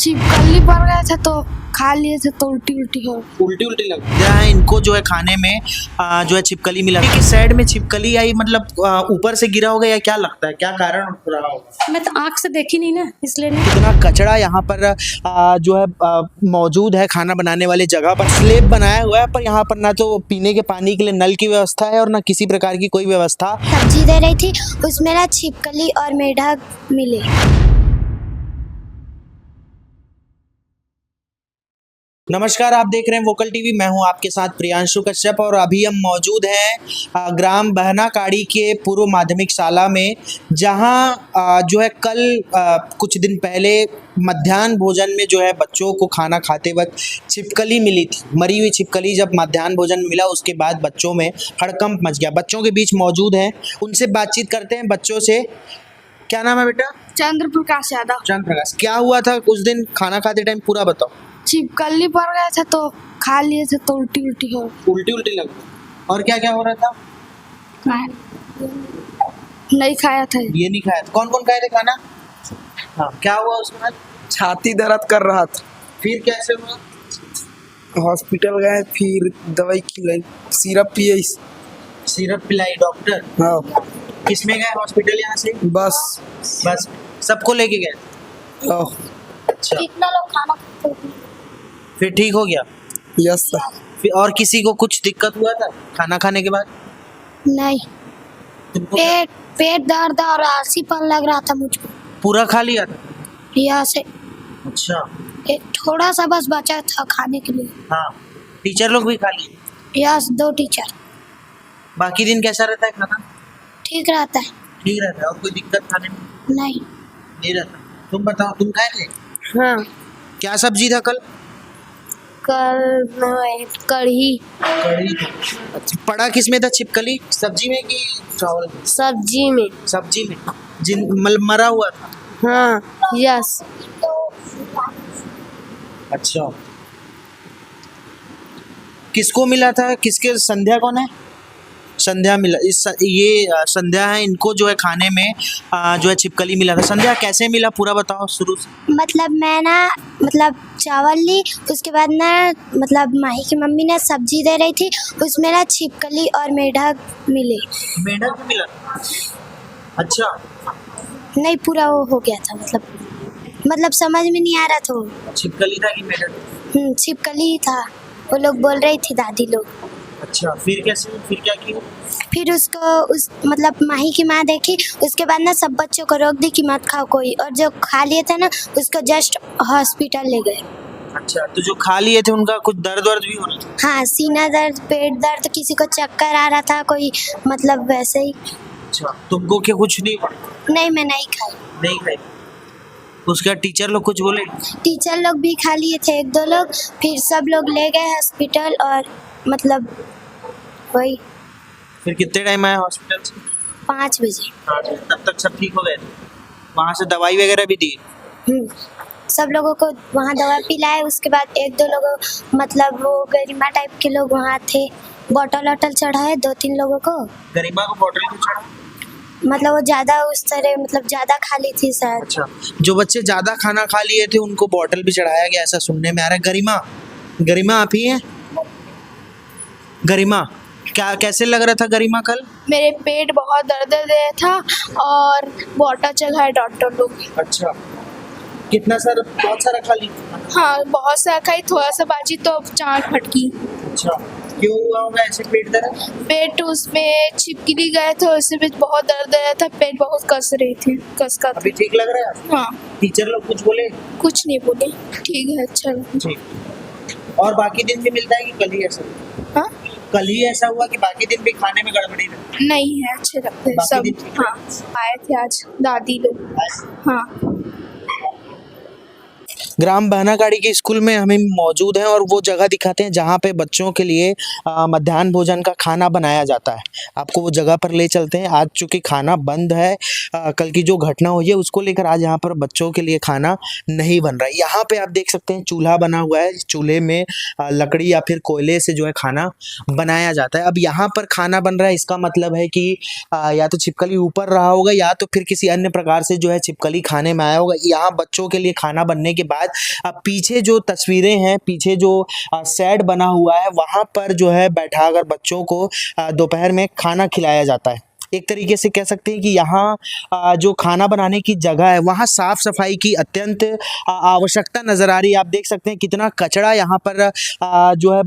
छिपकली पड़ गया था तो खा लिए थे तो उल्टी उल्टी लग गया है इनको जो है खाने में जो है छिपकली मिला। किस साइड में छिपकली आई, मतलब ऊपर से गिरा होगा या क्या लगता है, क्या कारण रहा होगा? मैं तो आँख से देखी नहीं ना, इसलिए नहीं। कितना कचरा यहाँ पर जो है मौजूद है खाना बनाने वाली जगह पर। स्लेब बनाया हुआ है पर यहाँ पर ना तो पीने के पानी के लिए नल की व्यवस्था है और ना किसी प्रकार की कोई व्यवस्था। सब्जी दे रही थी, उसमें ना छिपकली और मेढक मिले। नमस्कार, आप देख रहे हैं वोकल टीवी। मैं हूं आपके साथ प्रियांशु कश्यप और अभी हम मौजूद हैं ग्राम बहनाकाड़ी के पूर्व माध्यमिक शाला में, जहां जो है कल कुछ दिन पहले मध्याह्न भोजन में जो है बच्चों को खाना खाते वक्त छिपकली मिली थी। मरी हुई छिपकली जब मध्याह्न भोजन मिला उसके बाद बच्चों में हड़कंप मच गया। बच्चों के बीच मौजूद हैं, उनसे बातचीत करते हैं बच्चों से। क्या नाम है बेटा? चंद्र प्रकाश यादव। चंद्र प्रकाश, क्या हुआ था उस दिन खाना खाते टाइम, पूरा बताओ। छिपकली पड़ गया था तो खा लिए थे तो उल्टी उल्टी लग। और क्या क्या हो रहा था? नहीं खाया था। ये नहीं खाया था। कौन कौन खाए थे खाना? हाँ, क्या हुआ उसके बाद? छाती दर्द कर रहा था, फिर कैसे हुआ? हॉस्पिटल गए, फिर दवाई खिलाई, सिरप पिए। सिरप पिलाई डॉक्टर? हाँ, किसमें गए हॉस्पिटल यहाँ से? बस सबको लेके गए? हाँ, अच्छा, कितना लोग खाना खाते हैं? फिर ठीक हो गया? Yes sir. फिर और किसी को कुछ दिक्कत हुआ था खाना खाने के बाद? नहीं, तुमको पेट दर्द और आलसीपन लग रहा था मुझको। पूरा खा लिया था? यहाँ से अच्छा, एक थोड़ा सा बस बचा था खाने के लिए। हाँ, टीचर लोग भी खा लिए? Yes, 2 teacher. बाकी दिन कैसा रहता है खाना? ठीक रहता है। ठीक रहता है। और कोई दिक्कत खाने में नहीं रहता? तुम बताओ, तुम खाए थे? हाँ, क्या सब्जी था कल? कढ़ी। कढ़ी था। अच्छा, पड़ा किस में था छिपकली? सब्जी में कि चावल में? सब्जी में। सब्जी में मरा हुआ था? हाँ, यस। अच्छा, किसको मिला था? किसके? संध्या कौन है? संध्या मिला। ये संध्या है, इनको जो है खाने में जो है छिपकली मिला था। संध्या कैसे मिला, पूरा बताओ शुरू से। मतलब मैं ना चावल ली, उसके बाद ना माही की मम्मी ने सब्जी दे रही थी, उसमें ना छिपकली और मेढक मिले। मेढक भी मिला? अच्छा, नहीं, पूरा वो हो गया था, मतलब समझ में नहीं आ रहा था वो। छिपकली था कि मेढक? छिपकली ही था, वो लोग बोल रही थी दादी लोग। अच्छा, फिर कैसे, फिर क्या किया? फिर उसको माही की माँ देखी, उसके बाद ना सब बच्चों को रोक दी कि मत खाओ कोई, और जो खा लिए थे ना उसको जस्ट हॉस्पिटल ले गए। अच्छा, तो जो खा लिए थे उनका कुछ दर्द वर्द भी हो रहा था? हाँ, सीना दर्द, पेट दर्द, किसी को चक्कर आ रहा था, कोई वैसे ही। अच्छा, तुमको क्या कुछ नहीं? नहीं, मैं नहीं खाई। नहीं खाई? उसका टीचर लोग कुछ बोले? टीचर लोग भी खा लिए थे, 1-2 लोग, फिर सब लोग ले गए हॉस्पिटल, और वही। फिर कितने टाइम आया हॉस्पिटल से? 5 बजे। तब तक सब ठीक हो गए? वहाँ से दवाई वगैरह भी दी? सब लोगों को वहाँ दवा पिलाए, उसके बाद 1-2 लोगों वो गरिमा टाइप के लोग वहाँ थे, बॉटल चढ़ाए 2-3 लोगों को। गरिमा को बॉटल क्यों चढ़ा? वो ज़्यादा उस तरह ज़्यादा खा ली थी शायद। अच्छा, जो बच्चे ज़्यादा खाना खा लिए थे उनको बॉटल भी चढ़ाया गया, ऐसा सुनने में आ रहा है। गरिमा आप ही हैं? गरिमा, क्या कैसे लग रहा था गरिमा कल? मेरे पेट बहुत दर्द दे रहा था और बॉटल चढ़ाए डॉक्टर लोग। अच्छा, कितना सर? बहुत सारा खा ली? हाँ, बहुत सा खाई, थोड़ा सा बाजी तो चाट फटकी। अच्छा, क्यों हुआ होगा ऐसे पेट दर्द? पेट उसमें छिपकली गए थे, उससे भी बहुत दर्द दे रहा था, पेट बहुत कस रही थी, कसका। अभी ठीक लग रहा है? हाँ। टीचर लोग कुछ बोले? कुछ नहीं बोले, ठीक है, अच्छा लगा। ठीक। और बाकी दिन भी मिलता है कि कल ही ऐसा? हाँ, कल ही ऐसा हुआ कि बाकी दिन भी खाने में गड़बड़ी रही? नहीं है, अच्छे लगते हैं बाकी सब। दिन ठीक है? हाँ, आए थे आज दादी लोग। हाँ, ग्राम बहनाकाड़ी के स्कूल में हम मौजूद हैं और वो जगह दिखाते हैं जहाँ पे बच्चों के लिए मध्याह्न भोजन का खाना बनाया जाता है। आपको वो जगह पर ले चलते हैं। आज चूँकि खाना बंद है, कल की जो घटना हुई है उसको लेकर आज यहाँ पर बच्चों के लिए खाना नहीं बन रहा है। यहाँ पे आप देख सकते हैं चूल्हा बना हुआ है, चूल्हे में लकड़ी या फिर कोयले से जो है खाना बनाया जाता है। अब यहाँ पर खाना बन रहा है, इसका मतलब है कि या तो छिपकली ऊपर रहा होगा या तो फिर किसी अन्य प्रकार से जो है छिपकली खाने में आया होगा। यहाँ बच्चों के लिए खाना बनने के बाद बाद पीछे जो तस्वीरें हैं, पीछे जो शेड बना हुआ है, वहाँ पर जो है बैठाकर बच्चों को दोपहर में खाना खिलाया जाता है। एक तरीके से कह सकते हैं कि यहाँ जो खाना बनाने की जगह है वहाँ साफ़ सफाई की अत्यंत आवश्यकता नज़र आ रही है। आप देख सकते हैं कितना कचरा यहाँ पर जो है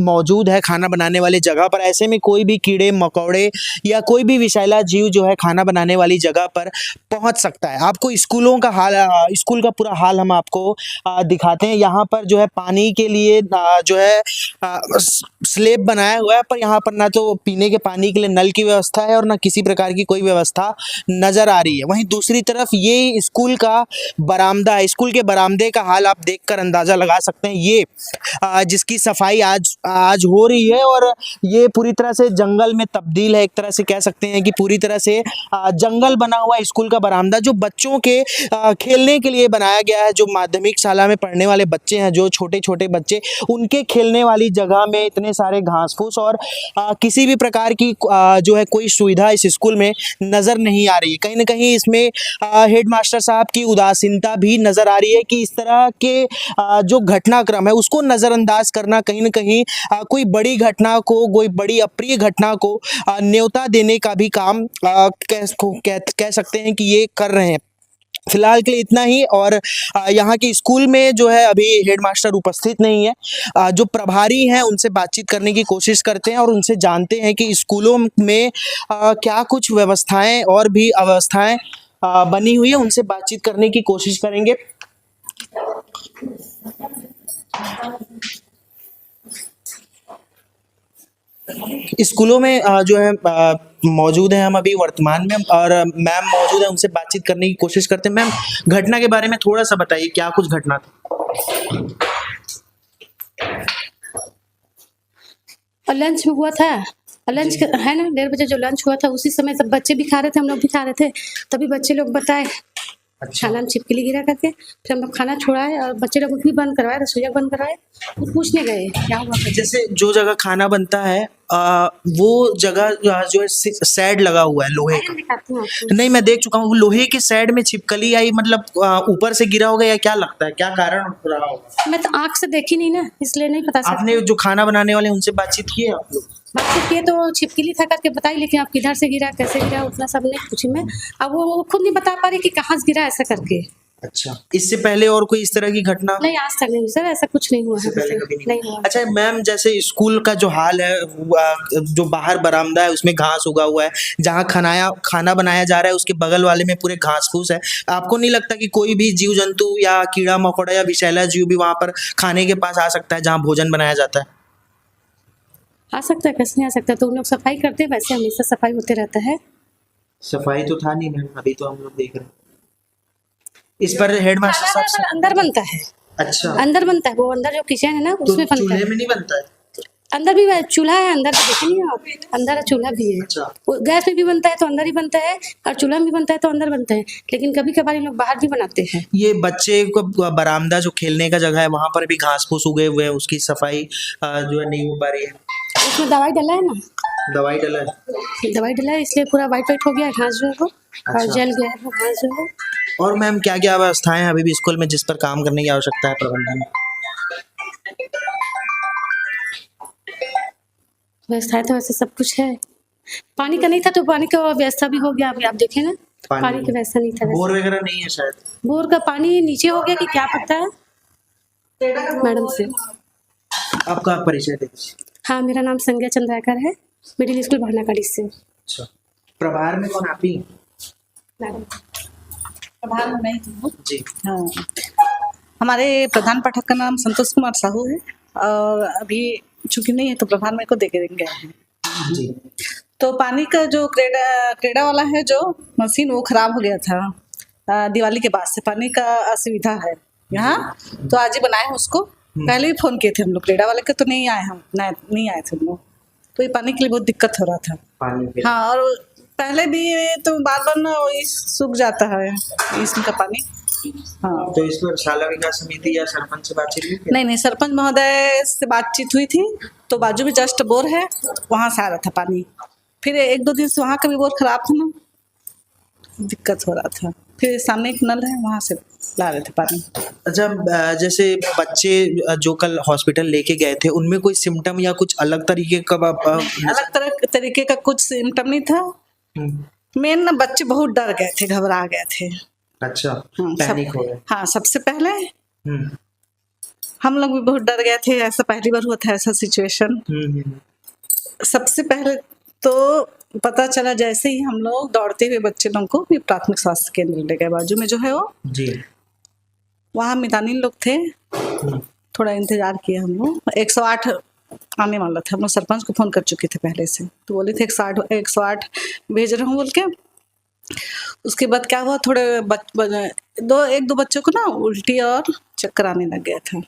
मौजूद है खाना बनाने वाली जगह पर। ऐसे में कोई भी कीड़े मकोड़े या कोई भी विषैला जीव जो है खाना बनाने वाली जगह पर पहुँच सकता है। आपको स्कूलों का हाल, स्कूल का पूरा हाल हम आपको दिखाते हैं। यहाँ पर जो है पानी के लिए जो है स्लेब बनाया हुआ है, पर यहाँ पर ना तो पीने के पानी के लिए नल की व्यवस्था है और ना किसी प्रकार की कोई व्यवस्था नज़र आ रही है। वहीं दूसरी तरफ ये स्कूल का बरामदा है। स्कूल के बरामदे का हाल आप देखकर अंदाज़ा लगा सकते हैं। ये जिसकी सफाई आज हो रही है और ये पूरी तरह से जंगल में तब्दील है। एक तरह से कह सकते हैं कि पूरी तरह से जंगल बना हुआ स्कूल का बरामदा जो बच्चों के खेलने के लिए बनाया गया है। जो माध्यमिक शाला में पढ़ने वाले बच्चे हैं, जो छोटे छोटे बच्चे, उनके खेलने वाली जगह में इतने सारे घास फूस और किसी भी प्रकार की जो है कोई सुविधा इस स्कूल में नज़र नहीं आ रही है। कहीं ना कहीं इसमें हेडमास्टर साहब की उदासीनता भी नज़र आ रही है कि इस तरह के जो घटनाक्रम है उसको नज़रअंदाज करना, कहीं ना कहीं कोई बड़ी घटना को, कोई बड़ी अप्रिय घटना को न्योता देने का भी काम कह सकते हैं कि ये कर रहे हैं। फिलहाल के लिए इतना ही। और यहाँ के स्कूल में जो है अभी हेडमास्टर उपस्थित नहीं है। जो प्रभारी हैं उनसे बातचीत करने की कोशिश करते हैं और उनसे जानते हैं कि स्कूलों में क्या कुछ व्यवस्थाएं और भी अव्यवस्थाएं बनी हुई है। उनसे बातचीत करने की कोशिश करेंगे। स्कूलों में जो है मौजूद है हम अभी वर्तमान में, और मैम मौजूद है, उनसे बातचीत करने की कोशिश करते हैं। मैम, घटना के बारे में थोड़ा सा बताइए, क्या कुछ घटना था? और लंच हुआ था, लंच है ना 1:30 बजे जो लंच हुआ था उसी समय सब बच्चे भी खा रहे थे, हम लोग भी खा रहे थे। तभी बच्चे लोग बताए खाना में छिपकली गिरा करके। फिर हम लोग खाना छोड़ाए और बच्चे लोग भी बंद करवाए, रसोईया बंद करवाए, वो पूछने गए क्या हुआ। जैसे जो जगह खाना बनता है वो जगह जो है शेड लगा हुआ है लोहे का। दिखाती हूँ आपको। नहीं, मैं देख चुका हूँ। लोहे के शेड में छिपकली आई, मतलब ऊपर से गिरा होगा या क्या लगता है, क्या कारण रहा होगा? मैं तो आँख से देखी नहीं ना, इसलिए नहीं पता। आपने जो खाना बनाने वाले उनसे बातचीत की है आप लोग? बातचीत किए तो छिपकली था करके बताई, लेकिन आप किधर से गिरा, कैसे गिरा, उतना सब नहीं पूछी मैं। अब वो खुद नहीं बता पा रही कि कहाँ से गिरा ऐसा करके। अच्छा, इससे पहले और कोई इस तरह की घटना? नहीं, आज तक नहीं सर, ऐसा कुछ नहीं हुआ है। पहले कभी नहीं हुआ। अच्छा मैम, जैसे स्कूल का जो हाल है, जो बाहर बरामदा है उसमें घास उगा हुआ है, जहाँ खाना बनाया जा रहा है उसके बगल वाले में पूरे घास फूस है। आपको नहीं लगता कि कोई भी जीव जंतु या कीड़ा मकोड़ा या विषैला जीव भी वहाँ पर खाने के पास आ सकता है जहाँ भोजन बनाया जाता है? आ सकता है, कैसे नहीं आ सकता। तो हम लोग सफाई करते हैं, वैसे हमेशा सफाई होते रहता है। सफाई तो था नहीं मैम, अभी तो हम लोग देख रहे हैं। इस पर हेडमास्टर खाना साहब अंदर बनता है, अच्छा, अंदर बनता है, वो अंदर जो किचन है ना तो उसमें बनता चूल्हे है। में नहीं बनता है? अंदर भी चूल्हा है, अंदर भी देखिए आप, अंदर चूल्हा भी है। अच्छा। वो गैस में भी बनता है तो अंदर ही बनता है, और चूल्हा में भी बनता है तो अंदर बनता है। लेकिन कभी कभार हम लोग बाहर भी बनाते हैं। ये बच्चे को बरामदा जो खेलने का जगह है वहाँ पर भी घास फूस उगे हुए हैं, उसकी सफाई जो है नहीं हो पा रही है। उसमें दवाई डला है ना, दवाई डला है? दवाई डला है, इसलिए पूरा वाइट वाइट हो गया है घास जो है वो, और अच्छा। जल गया है वो घास जो है। और मैम, क्या क्या व्यवस्थाएं हैं अभी भी स्कूल में जिस पर काम करने की आवश्यकता है प्रबंधन में? व्यवस्था तो वैसे सब कुछ है। पानी का नहीं था तो पानी का व्यवस्था भी हो गया। अभी आप देखें ना, पानी की व्यवस्था नहीं था। बोर वगैरह नहीं है शायद? बोर का पानी नीचे हो गया कि क्या पता है मैडम से। आपका परिचय दीजिए। हाँ, मेरा नाम संज्ञा चंद्राकर है, मिडिल स्कूल भानाकाड़ी से। अच्छा, प्रभार में कौन आप ही? मैडम प्रभार में मैं ही हूँ जी। हाँ, हमारे प्रधान पाठक का नाम संतोष कुमार साहू है, और अभी चूंकि नहीं है तो प्रभार में को दे के गए हैं जी। तो पानी का जो क्रेडा वाला है जो मशीन, वो खराब हो गया था दिवाली के बाद से। पानी का असुविधा है यहाँ, तो आज ही बनाए हैं उसको। पहले ही फोन किए थे हम लोग क्रेडा वाले के, तो नहीं आए, हम नहीं आए थे हम लोग। तो ये पानी के लिए बहुत दिक्कत हो रहा था। पानी के हाँ, और पहले भी तो बार बार ना वही सूख जाता है इसमें का पानी। हाँ, तो इस पर शाला विकास समिति या सरपंच से बातचीत हुई क्या? नहीं, सरपंच महोदय से बातचीत हुई थी, तो बाजू में जस्ट बोर है, वहाँ से आ रहा था पानी। फिर 1-2 दिन से वहाँ का भी बोर खराब था ना, दिक्कत हो रहा था। फिर सामने एक नल है, वहाँ से ला रहे थे पानी। अच्छा, जैसे बच्चे जो कल हॉस्पिटल लेके गए थे उनमें कोई सिम्टम या कुछ अलग तरीके का अलग तरह तरीके का कुछ सिम्टम नहीं था। मेन ना बच्चे बहुत डर गए थे, घबरा गए थे। अच्छा, हाँ, पैनिक हो गए। हाँ, सबसे पहले हम्म, हम लोग भी बहुत डर गए थे, ऐसा पहली बार हुआ था ऐसा सिचुएशन। सबसे पहले तो पता चला जैसे ही हम लोग दौड़ते हुए बच्चे लोगों को भी प्राथमिक स्वास्थ्य केंद्र ले गए, बाजू में जो है वो। जी। वहाँ मितानिन लोग थे, थोड़ा इंतजार किया हम लोग। 108 आने वाला था, हम लोग सरपंच को फोन कर चुके थे पहले से, तो बोले थे 108 भेज रहा हूँ बोल के। उसके बाद क्या हुआ, थोड़े एक दो बच्चों को ना उल्टी और चक्कर आने लग गया था,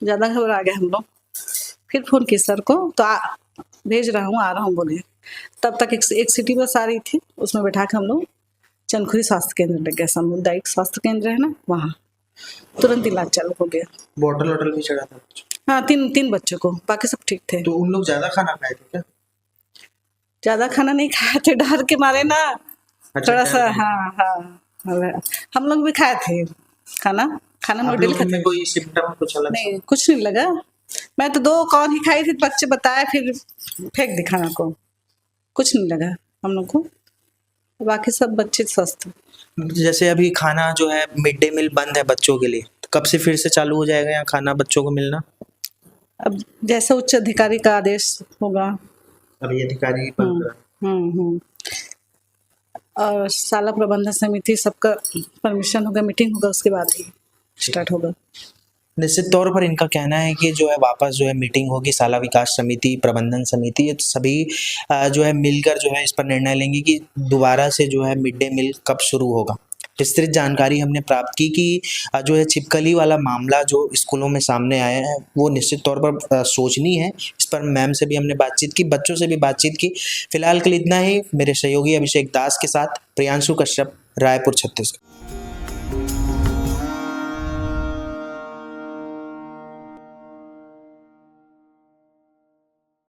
ज़्यादा घबरा गए हम लोग। फिर फोन किया सर को, तो भेज रहा हूँ, आ रहा हूँ बोले। तब तक एक सिटी बस आ रही थी, उसमें बैठा के हम लोग चंदखुरी स्वास्थ्य केंद्र लग गया, सामुदायिक स्वास्थ्य केंद्र है ना, वहाँ तुरंत इलाज चालू हो गया। बॉटल वॉटल भी चढ़ा था? हाँ, तीन बच्चों को, बाकी सब ठीक थे। तो उन लोग ज्यादा खाना खाए थे क्या? ज्यादा खाना नहीं खाए थे, डर के मारे ना। अच्छा, थोड़ा सा, हाँ, हम लोग भी खाए थे खाना आप नोडल लोगों में कोई सिम्टम कुछ अलग? नहीं, कुछ नहीं लगा। मैं तो 2 कौन ही खाई थी, बच्चे बताए, फिर फेंक दी खाना को, कुछ नहीं लगा हम लोग को। बाकी सब बच्चे स्वस्थ। जैसे अभी खाना जो है मिड डे मील बंद है बच्चों के लिए, तो कब से फिर से चालू हो जाएगा यहाँ खाना बच्चों को मिलना? अब जैसे उच्च अधिकारी का आदेश होगा। अभी अधिकारी बंद कर और शाला प्रबंधन समिति सबका परमिशन होगा, मीटिंग होगा, उसके बाद ही स्टार्ट होगा। निश्चित तौर पर इनका कहना है कि जो है वापस जो है मीटिंग होगी, शाला विकास समिति, प्रबंधन समिति, ये सभी जो है मिलकर जो है इस पर निर्णय लेंगे कि दोबारा से जो है मिड डे मील कब शुरू होगा। विस्तृत जानकारी हमने प्राप्त की कि जो है छिपकली वाला मामला जो स्कूलों में सामने आया है वो निश्चित तौर पर सोचनीय है। इस पर मैम से भी हमने बातचीत की, बच्चों से भी बातचीत की। फिलहाल के लिए इतना ही। मेरे सहयोगी अभिषेक दास के साथ प्रियांशु कश्यप, रायपुर, छत्तीसगढ़।